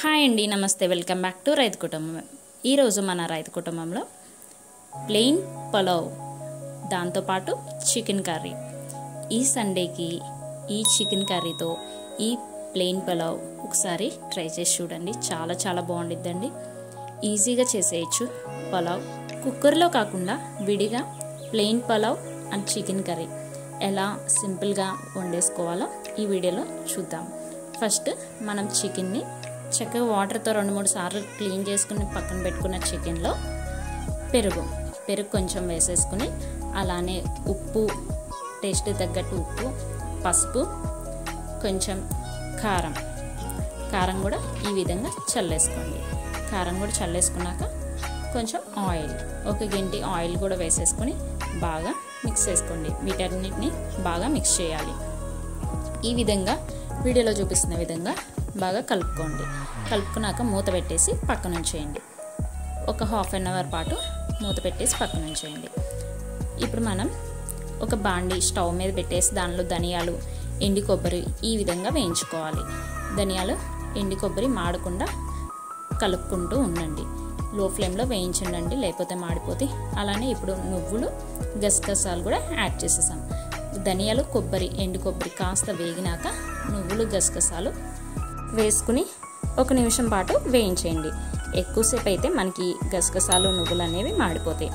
Hi అండి, నమస్తే. Welcome back to రైతు కుటుంబం. ఈరోజు మన రైతు కుటుంబంలో ప్లెయిన్ పలావ్, దాంతోపాటు చికెన్ కర్రీ. ఈ సండేకి ఈ చికెన్ కర్రీతో ఈ ప్లెయిన్ పలావ్ ఒకసారి ట్రై చేసి చూడండి. చాలా చాలా బాగుండిద్దండి. ఈజీగా చేసేయచ్చు పలావ్. కుక్కర్లో కాకుండా విడిగా plain pulao and chicken curry ఎలా సింపుల్గా వండేసుకోవాలో ఈ వీడియోలో చూద్దాం. ఫస్ట్ మనం చికెన్ని చక్కగా వాటర్తో 2-3 సార్లు క్లీన్ చేసుకుని పక్కన పెట్టుకున్న చికెన్లో పెరుగు కొంచెం వేసేసుకుని, అలానే ఉప్పు, టేస్ట్ తగ్గట్టు ఉప్పు, పసుపు, కొంచెం కారం కూడా ఈ విధంగా చల్లేసుకోండి. కారం కూడా చల్లేసుకున్నాక కొంచెం ఆయిల్, 1 గంటి ఆయిల్ కూడా వేసేసుకొని బాగా మిక్స్ చేసుకోండి. వీటన్నిటిని బాగా మిక్స్ చేయాలి. ఈ విధంగా వీడియోలో చూపిస్తున్న విధంగా బాగా కలుపుకోండి. కలుపుకున్నాక మూత పెట్టేసి పక్కన ఉంచేయండి. ఒక ½ అన్ అవర్ పాటు మూత పెట్టేసి పక్కన ఉంచేయండి. ఇప్పుడు మనం ఒక బాండి స్టవ్ మీద పెట్టేసి దానిలో ధనియాలు, ఎండు కొబ్బరి ఈ విధంగా వేయించుకోవాలి. ధనియాలు, ఎండు కొబ్బరి మాడకుండా కలుపుకుంటూ ఉండండి. లో ఫ్లేమ్లో వేయించండి, లేకపోతే మాడిపోతే. అలానే ఇప్పుడు నువ్వులు, గసగసాలు కూడా యాడ్ చేసేసాం. ధనియాలు, కొబ్బరి, ఎండు కొబ్బరి కాస్త వేగినాక నువ్వులు, గసగసాలు వేసుకుని 1 నిమిషం పాటు వేయించేయండి. ఎక్కువసేపు అయితే మనకి గసగసాలు, నువ్వులు అనేవి మాడిపోతాయి.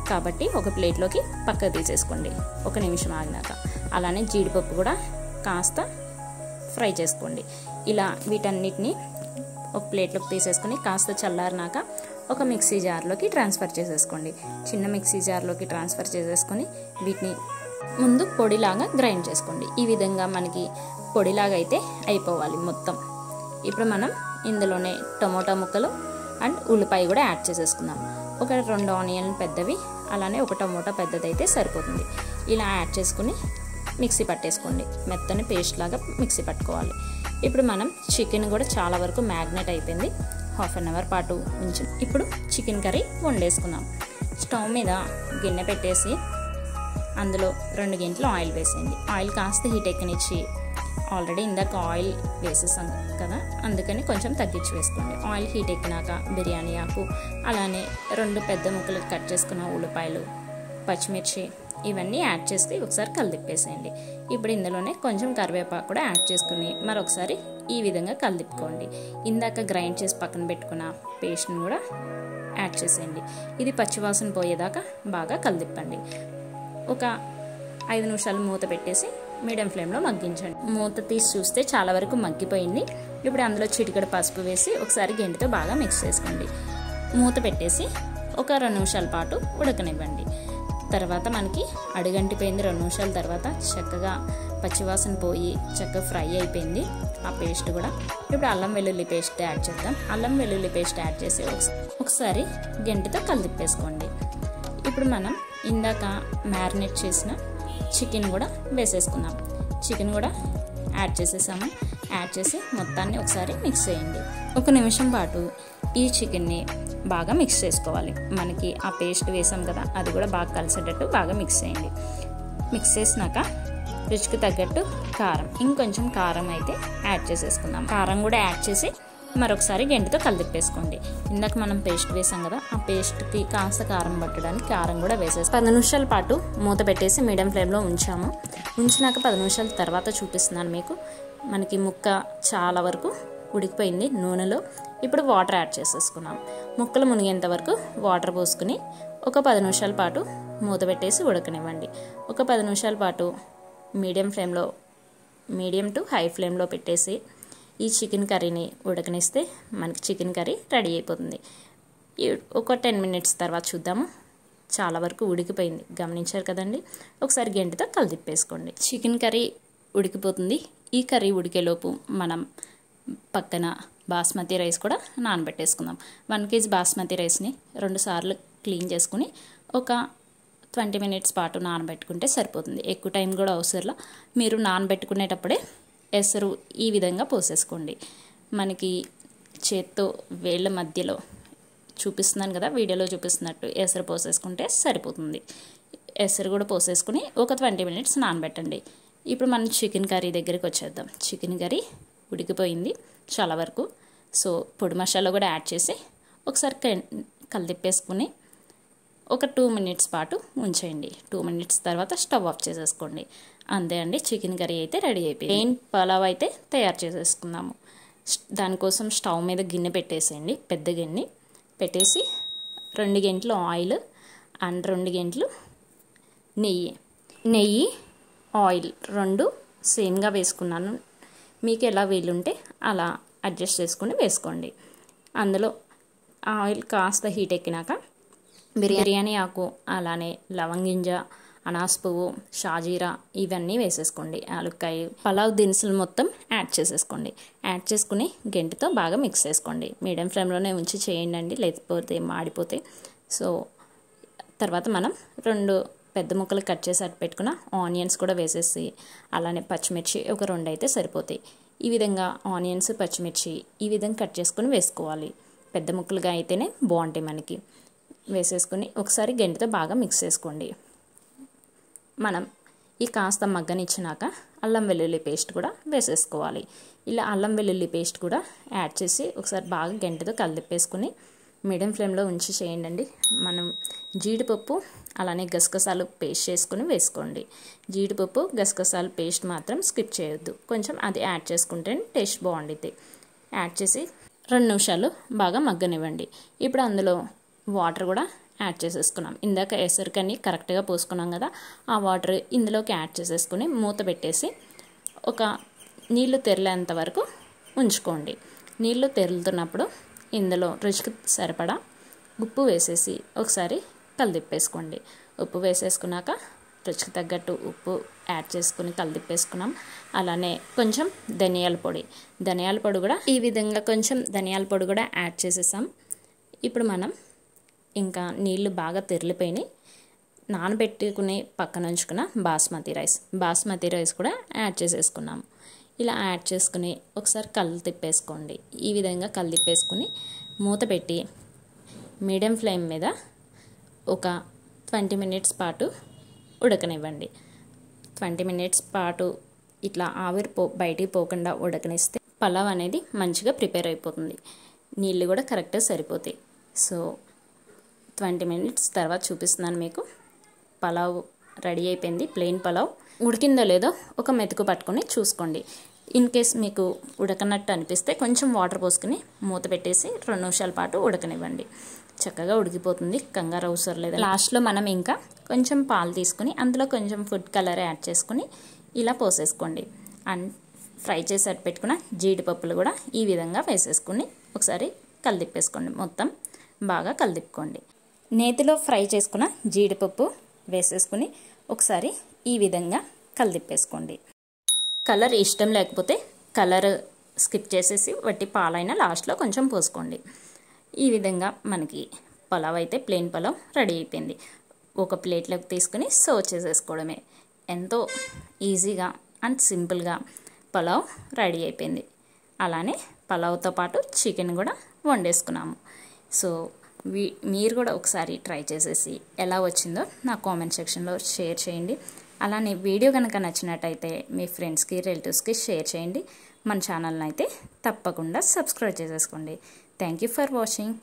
కాబట్టి ఒక ప్లేట్లోకి పక్కకు తీసేసుకోండి 1 నిమిషం ఆగినాక. అలానే జీడిపప్పు కూడా కాస్త ఫ్రై చేసుకోండి. ఇలా వీటన్నిటిని ఒక ప్లేట్లోకి తీసేసుకొని కాస్త చల్లారినాక ఒక మిక్సీ జార్లోకి ట్రాన్స్ఫర్ చేసేసుకోండి. చిన్న మిక్సీ జార్లోకి ట్రాన్స్ఫర్ చేసేసుకొని వీటిని ముందు పొడిలాగా గ్రైండ్ చేసుకోండి. ఈ విధంగా మనకి పొడిలాగా అయితే అయిపోవాలి మొత్తం. ఇప్పుడు మనం ఇందులోనే టమోటా ముక్కలు అండ్ ఉల్లిపాయ కూడా యాడ్ చేసేసుకుందాం. ఒక 2 ఆనియన్ పెద్దవి, అలానే ఒక టమోటా పెద్దదైతే సరిపోతుంది. ఇలా యాడ్ చేసుకుని మిక్సీ పట్టేసుకోండి. మెత్తని పేస్ట్ లాగా మిక్సీ పట్టుకోవాలి. ఇప్పుడు మనం చికెన్ కూడా చాలా వరకు మ్యాగ్నేట్ అయిపోయింది. ½ అన్ అవర్ పాటు ఉంచి ఇప్పుడు చికెన్ కర్రీ వండేసుకుందాం. స్టవ్ మీద గిన్నె పెట్టేసి అందులో 2 గంటలు ఆయిల్ వేసేయండి. ఆయిల్ కాస్త హీట్ ఎక్కనిచ్చి, ఆల్రెడీ ఇందాక ఆయిల్ వేసేసాం కదా, అందుకని కొంచెం తగ్గించి వేసుకోండి. ఆయిల్ హీట్ ఎక్కినాక బిర్యానీ ఆకు, అలానే 2 పెద్ద ముక్కలు కట్ చేసుకున్న ఉల్లిపాయలు, పచ్చిమిర్చి ఇవన్నీ యాడ్ చేసి ఒకసారి కలిదిప్పేసేయండి. ఇప్పుడు ఇందులోనే కొంచెం కరివేపాకు కూడా యాడ్ చేసుకుని మరొకసారి ఈ విధంగా కలిదిప్పుకోండి. ఇందాక గ్రైండ్ చేసి పక్కన పెట్టుకున్న పేస్ట్ని కూడా యాడ్ చేసేయండి. ఇది పచ్చివాసన పోయేదాకా బాగా కలిదిప్పండి. ఒక 5 నిమిషాలు మూత పెట్టేసి మీడియం ఫ్లేమ్లో మగ్గించండి. మూత తీసి చూస్తే చాలా వరకు మగ్గిపోయింది. ఇప్పుడు అందులో చిటికెడు పసుపు వేసి ఒకసారి గెంటితో బాగా మిక్స్ చేసుకోండి. మూత పెట్టేసి ఒక 2 నిమిషాల పాటు ఉడకనివ్వండి. తర్వాత మనకి అడుగంటిపోయింది. 2 నిమిషాల తర్వాత చక్కగా పచ్చివాసన పోయి చక్కగా ఫ్రై అయిపోయింది ఆ పేస్ట్ కూడా. ఇప్పుడు అల్లం వెల్లుల్లి పేస్ట్ యాడ్ చేద్దాం. అల్లం వెల్లుల్లి పేస్ట్ యాడ్ చేసి ఒకసారి గెంటితో కలిపేసుకోండి. ఇప్పుడు మనం ఇందాక మ్యారినేట్ చేసిన చికెన్ కూడా వేసేసుకుందాం. చికెన్ కూడా యాడ్ చేసేసాము. యాడ్ చేసి మొత్తాన్ని ఒకసారి మిక్స్ చేయండి. 1 నిమిషం పాటు ఈ చికెన్ని బాగా మిక్స్ చేసుకోవాలి. మనకి ఆ పేస్ట్ వేసాం కదా, అది కూడా బాగా కలిసేటట్టు బాగా మిక్స్ చేయండి. మిక్స్ చేసినాక రుచికి తగ్గట్టు కారం, ఇంకొంచెం కారం అయితే యాడ్ చేసేసుకుందాం. కారం కూడా యాడ్ చేసి మరొకసారి గెంటితో కలిపేసుకోండి. ఇందాక మనం పేస్ట్ వేసాం కదా, ఆ పేస్ట్కి కాస్త కారం పట్టడానికి కారం కూడా వేసేసి 10 నిమిషాల పాటు మూత పెట్టేసి మీడియం ఫ్లేమ్లో ఉంచాము. ఉంచినాక 10 నిమిషాల తర్వాత చూపిస్తున్నాను మీకు. మనకి ముక్క చాలా వరకు ఉడికిపోయింది నూనెలో. ఇప్పుడు వాటర్ యాడ్ చేసేసుకున్నాం. ముక్కలు మునిగేంత వరకు వాటర్ పోసుకుని ఒక 10 నిమిషాల పాటు మూత పెట్టేసి ఉడకనివ్వండి. ఒక 10 నిమిషాల పాటు మీడియం టు హై ఫ్లేమ్లో పెట్టేసి ఈ చికెన్ కర్రీని ఉడకనిస్తే మనకి చికెన్ కర్రీ రెడీ అయిపోతుంది. ఒక 10 మినిట్స్ తర్వాత చూద్దాము. చాలా వరకు ఉడికిపోయింది, గమనించారు కదండి. ఒకసారి గెంటితో కలిదిప్పేసుకోండి. చికెన్ కర్రీ ఉడికిపోతుంది. ఈ కర్రీ ఉడికేలోపు మనం పక్కన బాస్మతి రైస్ కూడా నానబెట్టేసుకుందాం. 1 కేజీ బాస్మతి రైస్ని 2 సార్లు క్లీన్ చేసుకుని ఒక 20 మినిట్స్ పాటు నానబెట్టుకుంటే సరిపోతుంది. ఎక్కువ టైం కూడా అవసరంలా. మీరు నానబెట్టుకునేటప్పుడే ఎసరు ఈ విధంగా పోసేసుకోండి. మనకి చేత్తో వేళ్ళ మధ్యలో చూపిస్తున్నాను కదా, వీడియోలో చూపిస్తున్నట్టు ఎసరు పోసేసుకుంటే సరిపోతుంది. ఎసరు కూడా పోసేసుకుని ఒక 20 మినిట్స్ నానబెట్టండి. ఇప్పుడు మనం చికెన్ కర్రీ దగ్గరికి వచ్చేద్దాం. చికెన్ కర్రీ ఉడికిపోయింది చాలా వరకు. సో పొడి మసాలా కూడా యాడ్ చేసి ఒకసారి కలిపేసుకుని ఒక 2 మినిట్స్ పాటు ఉంచేయండి. 2 మినిట్స్ తర్వాత స్టవ్ ఆఫ్ చేసేసుకోండి. అంతే అండి, చికెన్ కర్రీ అయితే రెడీ అయిపోయింది. ప్లెయిన్ పలావ్ అయితే తయారు చేసేసుకుందాము. దానికోసం స్టవ్ మీద గిన్నె పెట్టేసేయండి, పెద్ద గిన్నె పెట్టేసి 2 గంటలు ఆయిల్ అండ్ 2 గంటలు నెయ్యి ఆయిల్ 2 సేమ్గా వేసుకున్నాను. మీకు ఎలా వీలుంటే అలా అడ్జస్ట్ చేసుకుని వేసుకోండి. అందులో ఆయిల్ కాస్త హీట్ ఎక్కినాక బిర్యానీ ఆకు, అలానే లవంగింజ, అనాస పువ్వు, షాజీరా ఇవన్నీ వేసేసుకోండి. యాలక్కాయ, పలావ్ దినుసులు మొత్తం యాడ్ చేసేసుకోండి. యాడ్ చేసుకుని గంటతో బాగా మిక్స్ చేసుకోండి. మీడియం ఫ్లేమ్లోనే ఉంచి చేయండి, లేకపోతే మాడిపోతే. సో తర్వాత మనం 2 పెద్ద ముక్కలు కట్ చేసి అట్టు పెట్టుకున్న ఆనియన్స్ కూడా వేసేసి, అలానే పచ్చిమిర్చి ఒక 2 అయితే సరిపోతాయి. ఈ విధంగా ఆనియన్స్, పచ్చిమిర్చి ఈ విధంగా కట్ చేసుకుని వేసుకోవాలి. పెద్ద ముక్కలుగా అయితేనే బాగుంటాయి మనకి. వేసేసుకుని ఒకసారి గంటతో బాగా మిక్స్ చేసుకోండి. మనం ఈ కాస్త మగ్గనిచ్చినాక అల్లం వెల్లుల్లి పేస్ట్ కూడా వేసేసుకోవాలి. ఇలా అల్లం వెల్లుల్లి పేస్ట్ కూడా యాడ్ చేసి ఒకసారి బాగా గంటతో కలిపేసుకుని మీడియం ఫ్లేమ్లో ఉంచి చేయండి. మనం జీడిపప్పు అలానే గసగసాలు పేస్ట్ చేసుకుని వేసుకోండి. జీడిపప్పు గసగసాలు పేస్ట్ మాత్రం స్కిప్ చేయొద్దు, కొంచెం అది యాడ్ చేసుకుంటే టేస్ట్ బాగుండిద్ది. యాడ్ చేసి 2 నిమిషాలు బాగా మగ్గనివ్వండి. ఇప్పుడు అందులో వాటర్ కూడా యాడ్ చేసేసుకున్నాం. ఇందాక ఎసరికని కరెక్ట్గా పోసుకున్నాం కదా, ఆ వాటర్ ఇందులోకి యాడ్ చేసేసుకుని మూత పెట్టేసి ఒక నీళ్లు తెరలేంత వరకు ఉంచుకోండి. నీళ్లు తెరులుతున్నప్పుడు ఇందులో రుచికి సరిపడా ఉప్పు వేసేసి ఒకసారి కలిదిప్పేసుకోండి. ఉప్పు వేసేసుకున్నాక రుచికి తగ్గట్టు ఉప్పు యాడ్ చేసుకుని కలిదిప్పేసుకున్నాం. అలానే కొంచెం ధనియాల పొడి కూడా ఈ విధంగా కొంచెం ధనియాల పొడి కూడా యాడ్ చేసేసాం. ఇప్పుడు మనం ఇంకా నీళ్లు బాగా తెరిలిపోయినాయి. నానబెట్టుకుని పక్కన ఉంచుకున్న బాస్మతి రైస్ కూడా యాడ్ చేసేసుకున్నాము. ఇలా యాడ్ చేసుకుని ఒకసారి కలిదిప్పేసుకోండి. ఈ విధంగా కలిదిప్పేసుకుని మూత పెట్టి మీడియం ఫ్లేమ్ మీద ఒక 20 మినిట్స్ పాటు ఉడకనివ్వండి. 20 మినిట్స్ పాటు ఇట్లా ఆవిరి బయటికి పోకుండా ఉడకనిస్తే పలావ్ అనేది మంచిగా ప్రిపేర్ అయిపోతుంది. నీళ్ళు కూడా కరెక్ట్గా సరిపోతాయి. సో 20 మినిట్స్ తర్వాత చూపిస్తున్నాను మీకు. పలావ్ రెడీ అయిపోయింది. ప్లెయిన్ పలావ్ ఉడికిందో లేదో ఒక మెతుకు పట్టుకొని చూసుకోండి. ఇన్ కేస్ మీకు ఉడకనట్టు అనిపిస్తే కొంచెం వాటర్ పోసుకుని మూత పెట్టేసి 2 నిమిషాల పాటు ఉడకనివ్వండి. చక్కగా ఉడికిపోతుంది, కంగారు అవసరం లేదు. లాస్ట్లో మనం ఇంకా కొంచెం పాలు తీసుకుని అందులో కొంచెం ఫుడ్ కలర్ యాడ్ చేసుకుని ఇలా పోసేసుకోండి. అండ్ ఫ్రై చేసి అట్టు పెట్టుకున్న జీడిపప్పులు కూడా ఈ విధంగా వేసేసుకుని ఒకసారి కలిదిప్పేసుకోండి. మొత్తం బాగా కలిదిప్పుకోండి. నేతిలో ఫ్రై చేసుకున్న జీడిపప్పు వేసేసుకుని ఒకసారి ఈ విధంగా కలిదిప్పేసుకోండి. కలర్ ఇష్టం లేకపోతే కలర్ స్కిప్ చేసేసి వట్టి పాలైనా లాస్ట్లో కొంచెం పోసుకోండి. ఈ విధంగా మనకి పలావ్ అయితే ప్లెయిన్ పలావ్ రెడీ అయిపోయింది. ఒక ప్లేట్లోకి తీసుకుని సర్వ్ చేసేసుకోవడమే. ఎంతో ఈజీగా అండ్ సింపుల్గా పలావ్ రెడీ అయిపోయింది. అలానే పలావ్తో పాటు చికెన్ కూడా వండేసుకున్నాము. సో మీరు కూడా ఒకసారి ట్రై చేసేసి ఎలా వచ్చిందో నా కామెంట్ సెక్షన్లో షేర్ చేయండి. అలానే వీడియో కనుక నచ్చినట్టయితే మీ ఫ్రెండ్స్కి, రిలేటివ్స్కి షేర్ చేయండి. మన ఛానల్ని అయితే తప్పకుండా సబ్స్క్రైబ్ చేసేసుకోండి. Thank you for watching.